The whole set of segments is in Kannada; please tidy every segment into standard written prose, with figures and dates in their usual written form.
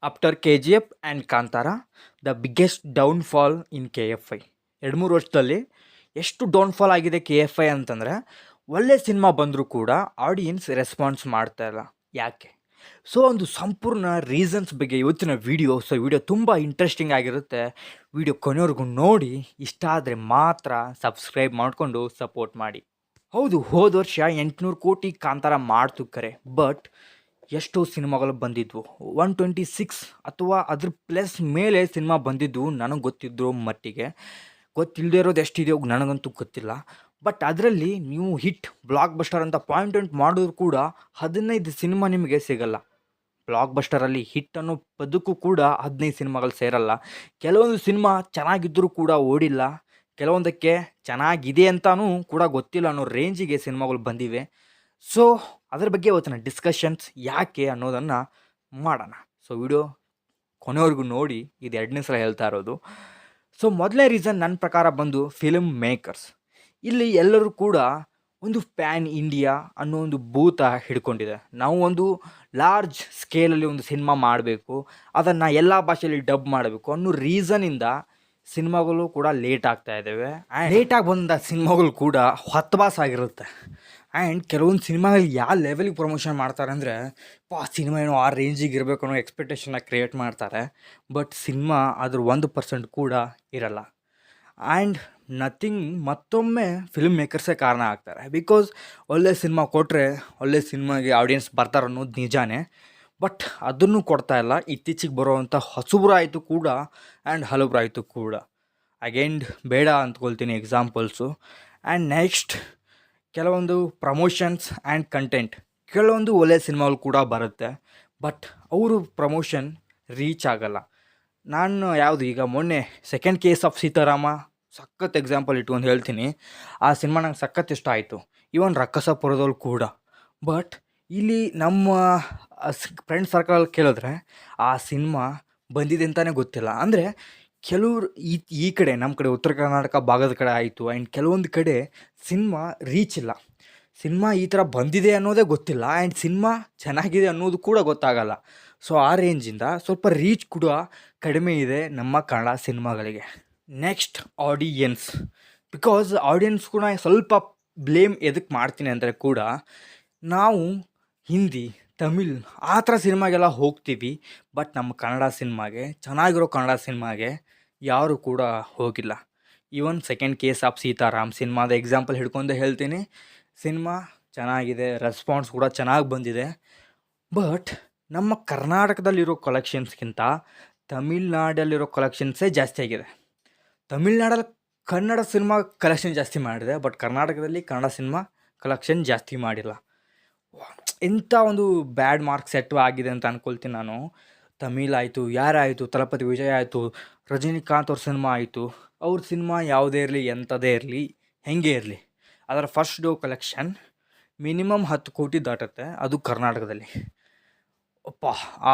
After K G F and Kantara the biggest downfall in K F I. 2-3 ವರ್ಷದಲ್ಲಿ ಎಷ್ಟು ಡೌನ್ಫಾಲ್ ಆಗಿದೆ ಕೆ ಎಫ್ ಐ ಅಂತಂದರೆ, ಒಳ್ಳೆ ಸಿನಿಮಾ ಬಂದರೂ ಕೂಡ ಆಡಿಯನ್ಸ್ ರೆಸ್ಪಾನ್ಸ್ ಮಾಡ್ತಾ ಇಲ್ಲ. ಯಾಕೆ? ಸೊ ಒಂದು ಸಂಪೂರ್ಣ ರೀಸನ್ಸ್ ಬಗ್ಗೆ ಇವತ್ತಿನ ವಿಡಿಯೋ. ಸೊ ವಿಡಿಯೋ ತುಂಬ ಇಂಟ್ರೆಸ್ಟಿಂಗ್ ಆಗಿರುತ್ತೆ. ವಿಡಿಯೋ ಕೊನೆವರೆಗೂ ನೋಡಿ, ಇಷ್ಟ ಆದರೆ ಮಾತ್ರ ಸಬ್ಸ್ಕ್ರೈಬ್ ಮಾಡಿಕೊಂಡು ಸಪೋರ್ಟ್ ಮಾಡಿ. ಹೌದು, ಹೋದ ವರ್ಷ 800 ಕೋಟಿ ಕಾಂತಾರ ಮಾಡ್ತು ಕರೆ, ಬಟ್ ಎಷ್ಟೋ ಸಿನಿಮಾಗಳು ಬಂದಿದ್ವು. 126 ಅಥವಾ ಅದ್ರ ಪ್ಲಸ್ ಮೇಲೆ ಸಿನಿಮಾ ಬಂದಿದ್ವು ನನಗೆ ಗೊತ್ತಿದ್ರೋ ಮಟ್ಟಿಗೆ. ಗೊತ್ತಿಲ್ಲದೆ ಇರೋದು ಎಷ್ಟಿದೆಯೋ ನನಗಂತೂ ಗೊತ್ತಿಲ್ಲ. ಬಟ್ ಅದರಲ್ಲಿ ನೀವು ಹಿಟ್ ಬ್ಲಾಕ್ ಬಸ್ಟರ್ ಅಂತ ಪಾಯಿಂಟ್ ಮಾಡಿದ್ರು ಕೂಡ 15 ಸಿನಿಮಾ ನಿಮಗೆ ಸಿಗಲ್ಲ. ಬ್ಲಾಕ್ ಬಸ್ಟರಲ್ಲಿ ಹಿಟ್ ಅನ್ನೋ ಪದಕ್ಕೂ ಕೂಡ 15 ಸಿನಿಮಾಗಳು ಸೇರಲ್ಲ. ಕೆಲವೊಂದು ಸಿನಿಮಾ ಚೆನ್ನಾಗಿದ್ದರೂ ಕೂಡ ಓಡಿಲ್ಲ, ಕೆಲವೊಂದಕ್ಕೆ ಚೆನ್ನಾಗಿದೆ ಅಂತಲೂ ಕೂಡ ಗೊತ್ತಿಲ್ಲ ಅನ್ನೋ ರೇಂಜಿಗೆ ಸಿನಿಮಾಗಳು ಬಂದಿವೆ. ಸೊ ಅದ್ರ ಬಗ್ಗೆ ಇವತ್ತಿನ ಡಿಸ್ಕಷನ್ಸ್ ಯಾಕೆ ಅನ್ನೋದನ್ನು ಮಾಡೋಣ. ಸೊ ವಿಡಿಯೋ ಕೊನೆವರೆಗೂ ನೋಡಿ, ಇದು 2ನೇ ಸಲ ಹೇಳ್ತಾ ಇರೋದು. ಸೊ ಮೊದಲನೇ ರೀಸನ್ ನನ್ನ ಪ್ರಕಾರ ಬಂದು ಫಿಲ್ಮ್ ಮೇಕರ್ಸ್. ಇಲ್ಲಿ ಎಲ್ಲರೂ ಕೂಡ ಒಂದು ಪ್ಯಾನ್ ಇಂಡಿಯಾ ಅನ್ನೋ ಒಂದು ಭೂತ ಹಿಡ್ಕೊಂಡಿದೆ. ನಾವು ಒಂದು ಲಾರ್ಜ್ ಸ್ಕೇಲಲ್ಲಿ ಒಂದು ಸಿನಿಮಾ ಮಾಡಬೇಕು, ಅದನ್ನು ಎಲ್ಲ ಭಾಷೆಯಲ್ಲಿ ಡಬ್ ಮಾಡಬೇಕು ಅನ್ನೋ ರೀಸನಿಂದ ಸಿನಿಮಾಗಳು ಕೂಡ ಲೇಟ್ ಆಗ್ತಾ ಇದ್ದಾವೆ. ಲೇಟಾಗಿ ಬಂದ ಸಿನಿಮಾಗಳು ಕೂಡ ಹೊತ್ತಬಾಸಾಗಿರುತ್ತೆ. ಆ್ಯಂಡ್ ಕೆಲವೊಂದು ಸಿನಿಮಾಗಳು ಯಾವ ಲೆವೆಲಿಗೆ ಪ್ರಮೋಷನ್ ಮಾಡ್ತಾರೆ ಅಂದರೆ, ಸಿನಿಮಾ ಏನೋ ಆ ರೇಂಜಿಗೆ ಇರಬೇಕು ಅನ್ನೋ ಎಕ್ಸ್ಪೆಕ್ಟೇಷನ್ನ ಕ್ರಿಯೇಟ್ ಮಾಡ್ತಾರೆ. ಬಟ್ ಸಿನಿಮಾ ಅದ್ರ 1% ಕೂಡ ಇರಲ್ಲ. ಆ್ಯಂಡ್ ನಥಿಂಗ್, ಮತ್ತೊಮ್ಮೆ ಫಿಲ್ಮ್ ಮೇಕರ್ಸೇ ಕಾರಣ ಆಗ್ತಾರೆ. ಬಿಕಾಸ್ ಒಳ್ಳೆ ಸಿನಿಮಾ ಕೊಟ್ಟರೆ ಒಳ್ಳೆ ಸಿನಿಮಾಗೆ ಆಡಿಯನ್ಸ್ ಬರ್ತಾರೆ ಅನ್ನೋದು ನಿಜಾನೇ. ಬಟ್ ಅದನ್ನು ಕೊಡ್ತಾ ಇಲ್ಲ. ಇತ್ತೀಚೆಗೆ ಬರೋವಂಥ ಹೊಸಬ್ರಾಯಿತು ಕೂಡ ಆ್ಯಂಡ್ ಹಲಬ್ರಾಯಿತು ಕೂಡ. ಅಗೇನ್ ಬೇಡ ಅಂದ್ಕೊಳ್ತೀನಿ ಎಕ್ಸಾಂಪಲ್ಸು. ಆ್ಯಂಡ್ ನೆಕ್ಸ್ಟ್, ಕೆಲವೊಂದು ಪ್ರಮೋಷನ್ಸ್ ಆ್ಯಂಡ್ ಕಂಟೆಂಟ್, ಕೆಲವೊಂದು ಒಳ್ಳೆಯ ಸಿನಿಮಾಗಳು ಕೂಡ ಬರುತ್ತೆ, ಬಟ್ ಅವರು ಪ್ರಮೋಷನ್ ರೀಚ್ ಆಗಲ್ಲ. ನಾನು ಯಾವುದು ಈಗ ಮೊನ್ನೆ ಸೆಕೆಂಡ್ ಕೇಸ್ ಆಫ್ ಸೀತಾರಾಮ ಸಖತ್ ಎಕ್ಸಾಂಪಲ್ ಇಟ್ಕೊಂಡು ಹೇಳ್ತೀನಿ. ಆ ಸಿನಿಮಾ ನಂಗೆ ಸಖತ್ ಇಷ್ಟ ಆಯಿತು, ಈವನ್ ರಕ್ಕಸಪುರದವ್ರು ಕೂಡ. ಬಟ್ ಇಲ್ಲಿ ನಮ್ಮ ಫ್ರೆಂಡ್ ಸರ್ಕಲಲ್ಲಿ ಕೇಳಿದ್ರೆ ಆ ಸಿನಿಮಾ ಬಂದಿದೆ ಅಂತಲೇ ಗೊತ್ತಿಲ್ಲ. ಅಂದರೆ ಕೆಲವರು ಈ ಕಡೆ ನಮ್ಮ ಕಡೆ ಉತ್ತರ ಕರ್ನಾಟಕ ಭಾಗದ ಕಡೆ ಆಯಿತು, ಆ್ಯಂಡ್ ಕೆಲವೊಂದು ಕಡೆ ಸಿನಿಮಾ ರೀಚ್ ಇಲ್ಲ. ಸಿನಿಮಾ ಈ ಥರ ಬಂದಿದೆ ಅನ್ನೋದೇ ಗೊತ್ತಿಲ್ಲ, ಆ್ಯಂಡ್ ಸಿನಿಮಾ ಚೆನ್ನಾಗಿದೆ ಅನ್ನೋದು ಕೂಡ ಗೊತ್ತಾಗಲ್ಲ. ಸೊ ಆ ರೇಂಜಿಂದ ಸ್ವಲ್ಪ ರೀಚ್ ಕೂಡ ಕಡಿಮೆ ಇದೆ ನಮ್ಮ ಕನ್ನಡ ಸಿನಿಮಾಗಳಿಗೆ. Next, audience. ಬಿಕಾಸ್ ಆಡಿಯನ್ಸ್ ಕೂಡ ಸ್ವಲ್ಪ ಬ್ಲೇಮ್ ಎದಕ್ಕೆ ಮಾಡ್ತೀನಿ ಅಂದರೆ ಕೂಡ, ನಾವು ಹಿಂದಿ, ತಮಿಳ್ ಆ ಥರ ಸಿನಿಮಾಗೆಲ್ಲ ಹೋಗ್ತೀವಿ, ಬಟ್ ನಮ್ಮ ಕನ್ನಡ ಸಿನಿಮಾಗೆ, ಚೆನ್ನಾಗಿರೋ ಕನ್ನಡ ಸಿನಿಮಾಗೆ ಯಾರೂ ಕೂಡ ಹೋಗಿಲ್ಲ. Even second case of Sitaram ಸಿನಿಮಾದ ಎಕ್ಸಾಂಪಲ್ ಹಿಡ್ಕೊಂಡೆ ಹೇಳ್ತೀನಿ. ಸಿನಿಮಾ ಚೆನ್ನಾಗಿದೆ, ರೆಸ್ಪಾನ್ಸ್ ಕೂಡ ಚೆನ್ನಾಗಿ ಬಂದಿದೆ. ಬಟ್ ನಮ್ಮ ಕರ್ನಾಟಕದಲ್ಲಿರೋ ಕಲೆಕ್ಷನ್ಸ್ಗಿಂತ ತಮಿಳ್ನಾಡಲ್ಲಿರೋ ಕಲೆಕ್ಷನ್ಸೇ ಜಾಸ್ತಿ ಆಗಿದೆ. ತಮಿಳ್ನಾಡಲ್ಲಿ ಕನ್ನಡ ಸಿನಿಮಾ ಕಲೆಕ್ಷನ್ ಜಾಸ್ತಿ ಮಾಡಿದೆ, ಬಟ್ ಕರ್ನಾಟಕದಲ್ಲಿ ಕನ್ನಡ ಸಿನಿಮಾ ಕಲೆಕ್ಷನ್ ಜಾಸ್ತಿ ಮಾಡಿಲ್ಲ. ಇಂಥ ಒಂದು ಬ್ಯಾಡ್ ಮಾರ್ಕ್ ಸೆಟ್ ಆಗಿದೆ ಅಂತ ಅಂದ್ಕೊಳ್ತೀನಿ ನಾನು. ತಮಿಳ್ ಆಯಿತು, ಯಾರಾಯಿತು, ತಲಪತಿ ವಿಜಯ್ ಆಯಿತು, ರಜನಿಕಾಂತ್ ಅವ್ರ ಸಿನಿಮಾ ಆಯಿತು, ಅವ್ರ ಸಿನಿಮಾ ಯಾವುದೇ ಇರಲಿ, ಎಂಥದೇ ಇರಲಿ, ಹೆಂಗೆ ಇರಲಿ, ಅದರ ಫಸ್ಟ್ ಡೋ ಕಲೆಕ್ಷನ್ ಮಿನಿಮಮ್ 10 ಕೋಟಿ ದಾಟುತ್ತೆ, ಅದು ಕರ್ನಾಟಕದಲ್ಲಿ.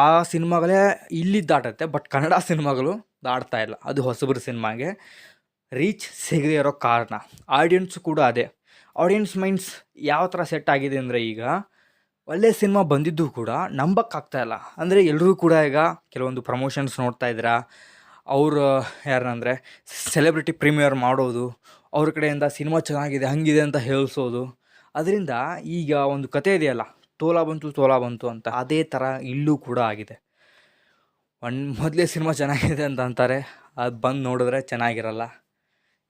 ಆ ಸಿನಿಮಾಗಳೇ ಇಲ್ಲಿ ದಾಟುತ್ತೆ, ಬಟ್ ಕನ್ನಡ ಸಿನಿಮಾಗಳು ದಾಟ್ತಾ ಇಲ್ಲ. ಅದು ಹೊಸಬ್ರ ಸಿನಿಮಾಗೆ ರೀಚ್ ಸಿಗದೇ ಇರೋ ಕಾರಣ. ಆಡಿಯನ್ಸು ಕೂಡ ಅದೇ. ಆಡಿಯನ್ಸ್ ಮೈಂಡ್ಸ್ ಯಾವ ಥರ ಸೆಟ್ ಆಗಿದೆ ಅಂದರೆ, ಈಗ ಒಳ್ಳೆ ಸಿನಿಮಾ ಬಂದಿದ್ದು ಕೂಡ ನಂಬಕ್ಕಾಗ್ತಾಯಿಲ್ಲ. ಅಂದರೆ ಎಲ್ಲರೂ ಕೂಡ ಈಗ ಕೆಲವೊಂದು ಪ್ರಮೋಷನ್ಸ್ ನೋಡ್ತಾ ಇದ್ದೀರಾ, ಅವರು ಯಾರಂದರೆ ಸೆಲೆಬ್ರಿಟಿ ಪ್ರೀಮಿಯರ್ ಮಾಡೋದು, ಅವ್ರ ಕಡೆಯಿಂದ ಸಿನಿಮಾ ಚೆನ್ನಾಗಿದೆ ಹಂಗಿದೆ ಅಂತ ಹೇಳಿಸೋದು. ಅದರಿಂದ ಈಗ ಒಂದು ಕತೆ ಇದೆಯಲ್ಲ, ತೋಲ ಬಂತು ಅಂತ, ಅದೇ ಥರ ಇಲ್ಲೂ ಕೂಡ ಆಗಿದೆ. ಮೊದಲೇ ಸಿನಿಮಾ ಚೆನ್ನಾಗಿದೆ ಅಂತ ಅಂತಾರೆ, ಅದು ಬಂದು ನೋಡಿದ್ರೆ ಚೆನ್ನಾಗಿರಲ್ಲ.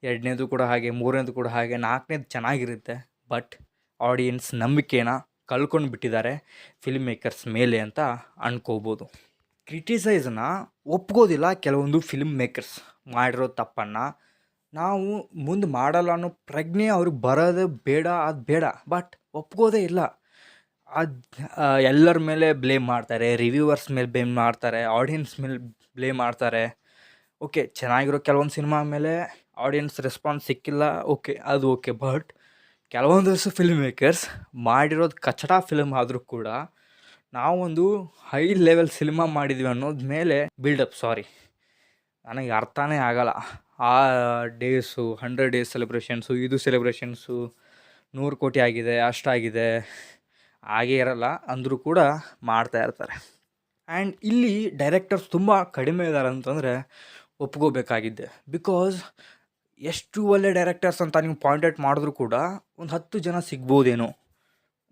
2ನೇದು ಕೂಡ ಹಾಗೆ, 3ನೇದು ಕೂಡ ಹಾಗೆ, 4ನೇದು ಚೆನ್ನಾಗಿರುತ್ತೆ. ಬಟ್ ಆಡಿಯನ್ಸ್ ನಂಬಿಕೆನ ಕಳ್ಕೊಂಡು ಬಿಟ್ಟಿದ್ದಾರೆ ಫಿಲ್ಮ್ ಮೇಕರ್ಸ್ ಮೇಲೆ ಅಂತ ಅನ್ಕೋಬೋದು. ಕ್ರಿಟಿಸೈಸನ್ನ ಒಪ್ಕೋದಿಲ್ಲ ಕೆಲವೊಂದು ಫಿಲ್ಮ್ ಮೇಕರ್ಸ್ ಮಾಡಿರೋ ತಪ್ಪನ್ನು. ನಾವು ಮುಂದೆ ಮಾಡಲ್ಲ ಅನ್ನೋ ಪ್ರಜ್ಞೆ ಅವ್ರಿಗೆ ಬರೋದೇ ಬೇಡ, ಅದು ಬೇಡ. ಬಟ್ ಒಪ್ಕೋದೇ ಇಲ್ಲ. ಅದು ಎಲ್ಲರ ಮೇಲೆ ಬ್ಲೇಮ್ ಮಾಡ್ತಾರೆ, ರಿವ್ಯೂವರ್ಸ್ ಮೇಲೆ ಬ್ಲೇಮ್ ಮಾಡ್ತಾರೆ, ಆಡಿಯನ್ಸ್ ಮೇಲೆ ಬ್ಲೇಮ್ ಮಾಡ್ತಾರೆ. ಓಕೆ, ಚೆನ್ನಾಗಿರೋ ಕೆಲವೊಂದು ಸಿನಿಮಾ ಮೇಲೆ ಆಡಿಯನ್ಸ್ ರೆಸ್ಪಾನ್ಸ್ ಸಿಕ್ಕಿಲ್ಲ, ಓಕೆ, ಅದು ಓಕೆ. ಬಟ್ ಕೆಲವೊಂದಷ್ಟು ಫಿಲ್ಮ್ ಮೇಕರ್ಸ್ ಮಾಡಿರೋದು ಕಚಡ ಫಿಲ್ಮ್ ಆದರೂ ಕೂಡ ನಾವೊಂದು ಹೈ ಲೆವೆಲ್ ಸಿನಿಮಾ ಮಾಡಿದ್ವಿ ಅನ್ನೋದು ಮೇಲೆ ಬಿಲ್ಡಪ್. ನನಗೆ ಅರ್ಥನೇ ಆಗಲ್ಲ. ಆ ಡೇಸು 100 ಡೇಸ್ ಸೆಲೆಬ್ರೇಷನ್ಸು, ಇದು ಸೆಲೆಬ್ರೇಷನ್ಸು 100 ಕೋಟಿ ಆಗಿದೆ, ಅಷ್ಟಾಗಿದೆ, ಹಾಗೇ ಇರಲ್ಲ ಅಂದರೂ ಕೂಡ ಮಾಡ್ತಾ ಇರ್ತಾರೆ. ಆ್ಯಂಡ್ ಇಲ್ಲಿ ಡೈರೆಕ್ಟರ್ಸ್ ತುಂಬ ಕಡಿಮೆ ಇದ್ದಾರೆ ಅಂತಂದರೆ ಒಪ್ಕೋಬೇಕಾಗಿದ್ದೆ. ಬಿಕಾಸ್ ಎಷ್ಟು ಒಳ್ಳೆ ಡೈರೆಕ್ಟರ್ಸ್ ಅಂತ ನೀವು ಪಾಯಿಂಟ್ ಔಟ್ ಮಾಡಿದ್ರು ಕೂಡ ಒಂದು 10 ಜನ ಸಿಗ್ಬೋದೇನೋ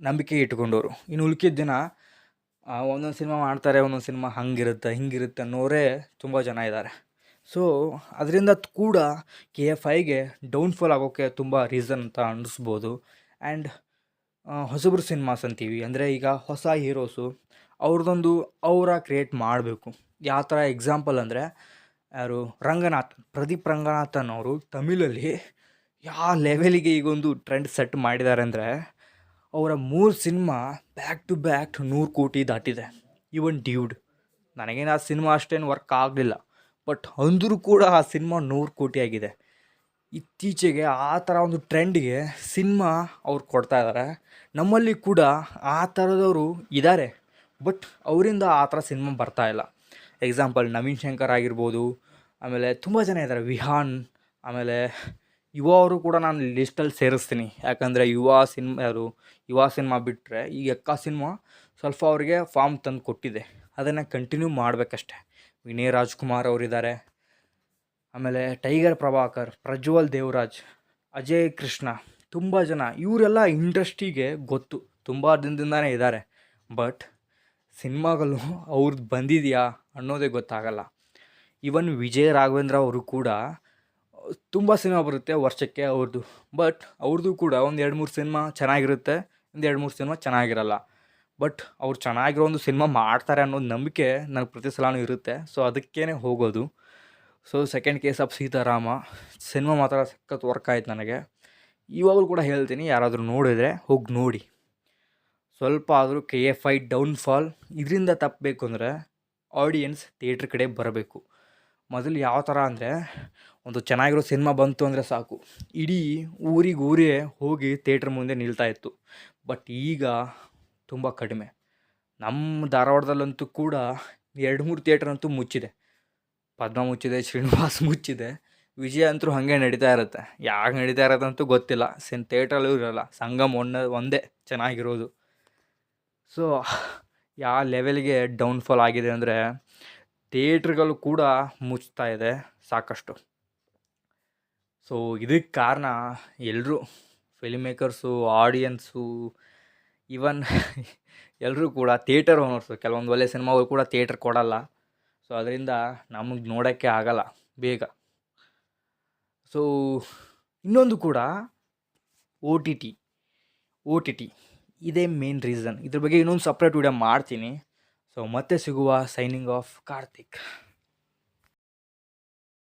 ನಂಬಿಕೆ ಇಟ್ಕೊಂಡವರು. ಇನ್ನು ಉಳ್ಕಿದ ದಿನ ಒಂದೊಂದು ಸಿನಿಮಾ ಮಾಡ್ತಾರೆ, ಒಂದೊಂದು ಸಿನಿಮಾ ಹಂಗಿರುತ್ತೆ ಹಿಂಗಿರುತ್ತೆ ಅನ್ನೋರೇ ತುಂಬ ಜನ ಇದ್ದಾರೆ. ಸೊ ಅದರಿಂದ ಕೂಡ KF5ಗೆ ಡೌನ್ಫಾಲ್ ಆಗೋಕ್ಕೆ ತುಂಬ ರೀಸನ್ ಅಂತ ಅನ್ನಿಸ್ಬೋದು. ಆ್ಯಂಡ್ ಹೊಸಬ್ರು ಸಿನಿಮಾಸ್ ಅಂತೀವಿ ಅಂದರೆ ಈಗ ಹೊಸ ಹೀರೋಸು ಅವ್ರದ್ದೊಂದು ಕ್ರಿಯೇಟ್ ಮಾಡಬೇಕು. ಯಾವ ಥರ ಎಕ್ಸಾಂಪಲ್ ಅಂದರೆ ಯಾರು ಪ್ರದೀಪ್ ರಂಗನಾಥನ್ ಅವರು ತಮಿಳಲ್ಲಿ ಯಾವ ಲೆವೆಲಿಗೆ ಈಗೊಂದು ಟ್ರೆಂಡ್ ಸೆಟ್ ಮಾಡಿದ್ದಾರೆ ಅಂದರೆ ಅವರ 3 ಸಿನಿಮಾ ಬ್ಯಾಕ್ ಟು ಬ್ಯಾಕ್ 100 ಕೋಟಿ ದಾಟಿದೆ. ಈವನ್ ಡ್ಯೂಡ್, ನನಗೇನು ಆ ಸಿನಿಮಾ ಅಷ್ಟೇನು ವರ್ಕ್ ಆಗಲಿಲ್ಲ, ಬಟ್ ಅಂದರೂ ಕೂಡ ಆ ಸಿನಿಮಾ 100 ಕೋಟಿ ಆಗಿದೆ. ಇತ್ತೀಚೆಗೆ ಆ ಥರ ಒಂದು ಟ್ರೆಂಡ್ಗೆ ಸಿನಿಮಾ ಅವ್ರು ಕೊಡ್ತಾ ಇದ್ದಾರೆ. ನಮ್ಮಲ್ಲಿ ಕೂಡ ಆ ಥರದವರು ಇದ್ದಾರೆ, ಬಟ್ ಅವರಿಂದ ಆ ಥರ ಸಿನಿಮಾ ಬರ್ತಾ ಇಲ್ಲ. ಎಕ್ಸಾಂಪಲ್ ನವೀನ್ ಶಂಕರ್ ಆಗಿರ್ಬೋದು, ಆಮೇಲೆ ತುಂಬ ಜನ ಇದ್ದಾರೆ, ವಿಹಾನ್, ಆಮೇಲೆ ಯುವ ಅವರು ಕೂಡ ನಾನು ಲಿಸ್ಟಲ್ಲಿ ಸೇರಿಸ್ತೀನಿ. ಯಾಕಂದರೆ ಯುವ ಸಿನಿಮಾ ಬಿಟ್ಟರೆ ಈ ಎಕ್ಕ ಸಿನಿಮಾ ಸ್ವಲ್ಪ ಅವರಿಗೆ ಫಾರ್ಮ್ ತಂದು ಕೊಟ್ಟಿದೆ, ಅದನ್ನು ಕಂಟಿನ್ಯೂ ಮಾಡಬೇಕಷ್ಟೆ. ವಿನಯ್ ರಾಜ್ಕುಮಾರ್ ಅವರಿದ್ದಾರೆ, ಆಮೇಲೆ ಟೈಗರ್ ಪ್ರಭಾಕರ್, ಪ್ರಜ್ವಲ್ ದೇವರಾಜ್, ಅಜಯ್ ಕೃಷ್ಣ, ತುಂಬ ಜನ ಇವರೆಲ್ಲ ಇಂಡಸ್ಟ್ರಿಗೆ ಗೊತ್ತು, ತುಂಬ ದಿನದಿಂದನೇ ಇದ್ದಾರೆ. ಬಟ್ ಸಿನಿಮಾಗಳು ಅವ್ರದ್ದು ಬಂದಿದೆಯಾ ಅನ್ನೋದೇ ಗೊತ್ತಾಗಲ್ಲ. ಈವನ್ ವಿಜಯ್ ರಾಘವೇಂದ್ರ ಅವರು ಕೂಡ ತುಂಬ ಸಿನಿಮಾ ಬರುತ್ತೆ ವರ್ಷಕ್ಕೆ ಅವ್ರದ್ದು, ಬಟ್ ಅವ್ರದ್ದು ಕೂಡ ಒಂದು 2-3 ಸಿನಿಮಾ ಚೆನ್ನಾಗಿರುತ್ತೆ, ಒಂದು 2-3 ಸಿನಿಮಾ ಚೆನ್ನಾಗಿರಲ್ಲ. ಬಟ್ ಅವ್ರು ಚೆನ್ನಾಗಿರೋ ಒಂದು ಸಿನಿಮಾ ಮಾಡ್ತಾರೆ ಅನ್ನೋದು ನಂಬಿಕೆ ನನಗೆ ಪ್ರತಿ ಸಲವೂ ಇರುತ್ತೆ. ಸೊ ಅದಕ್ಕೇ ಹೋಗೋದು. So second case of Sitarama cinema ಮಾತ್ರ ಸಖತ್ ವರ್ಕ್ ಆಯ್ತು ನನಗೆ. ಇವಾಗಲೂ ಕೂಡ ಹೇಳ್ತೀನಿ, ಯಾರಾದರೂ ನೋಡಿದರೆ ಹೋಗಿ ನೋಡಿ. ಸ್ವಲ್ಪ ಆದರೂ KF5 ಡೌನ್ಫಾಲ್ ಇದರಿಂದ ತಪ್ಪಬೇಕು ಅಂದರೆ ಆಡಿಯನ್ಸ್ ಥಿಯೇಟ್ರ್ ಕಡೆ ಬರಬೇಕು. ಮೊದಲು ಯಾವ ಥರ ಅಂದರೆ ಒಂದು ಚೆನ್ನಾಗಿರೋ ಸಿನಿಮಾ ಬಂತು ಅಂದರೆ ಸಾಕು, ಇಡೀ ಊರೇ ಹೋಗಿ ಥಿಯೇಟ್ರ್ ಮುಂದೆ ನಿಲ್ತಾಯಿತ್ತು. ಬಟ್ ಈಗ ತುಂಬ ಕಡಿಮೆ. ನಮ್ಮ ಧಾರವಾಡದಲ್ಲಂತೂ ಕೂಡ 2-3 ಥಿಯೇಟ್ರ್ ಅಂತೂ ಮುಚ್ಚಿದೆ. ಪದ್ಮ ಮುಚ್ಚಿದೆ, ಶ್ರೀನಿವಾಸ್ ಮುಚ್ಚಿದೆ, ವಿಜಯ ಅಂತೂ ಹಾಗೆ ನಡೀತಾ ಇರುತ್ತೆ. ಯಾಕೆ ನಡೀತಾ ಇರೋದಂತೂ ಗೊತ್ತಿಲ್ಲ. ಥಿಯೇಟ್ರಲ್ಲೂ ಇರೋಲ್ಲ, ಸಂಗಮ್ ಒಂದೇ ಚೆನ್ನಾಗಿರೋದು. ಸೊ ಯಾವ ಲೆವೆಲ್ಗೆ ಡೌನ್ಫಾಲ್ ಆಗಿದೆ ಅಂದರೆ ಥಿಯೇಟ್ರ್ಗಳು ಕೂಡ ಮುಚ್ತಾ ಇದೆ ಸಾಕಷ್ಟು. ಸೊ ಇದಕ್ಕೆ ಕಾರಣ ಎಲ್ಲರೂ, ಫಿಲ್ಮ್ ಮೇಕರ್ಸು, ಆಡಿಯನ್ಸು, ಈವನ್ ಎಲ್ಲರೂ ಕೂಡ ಥಿಯೇಟರ್ ಓನರ್ಸು. ಕೆಲವೊಂದು ಒಳ್ಳೆ ಸಿನಿಮಾಗಳು ಕೂಡ ಥಿಯೇಟ್ರ್ ಕೊಡಲ್ಲ. ಸೊ ಅದರಿಂದ ನಮಗೆ ನೋಡೋಕ್ಕೆ ಆಗಲ್ಲ ಬೇಗ. ಸೊ ಇನ್ನೊಂದು ಕೂಡ OTT ಇದೇ ಮೇನ್ ರೀಸನ್. ಇದ್ರ ಬಗ್ಗೆ ಇನ್ನೊಂದು ಸಪ್ರೇಟ್ ವಿಡಿಯೋ ಮಾಡ್ತೀನಿ. ಸೊ ಮತ್ತೆ ಸಿಗುವ. Signing off Karthik.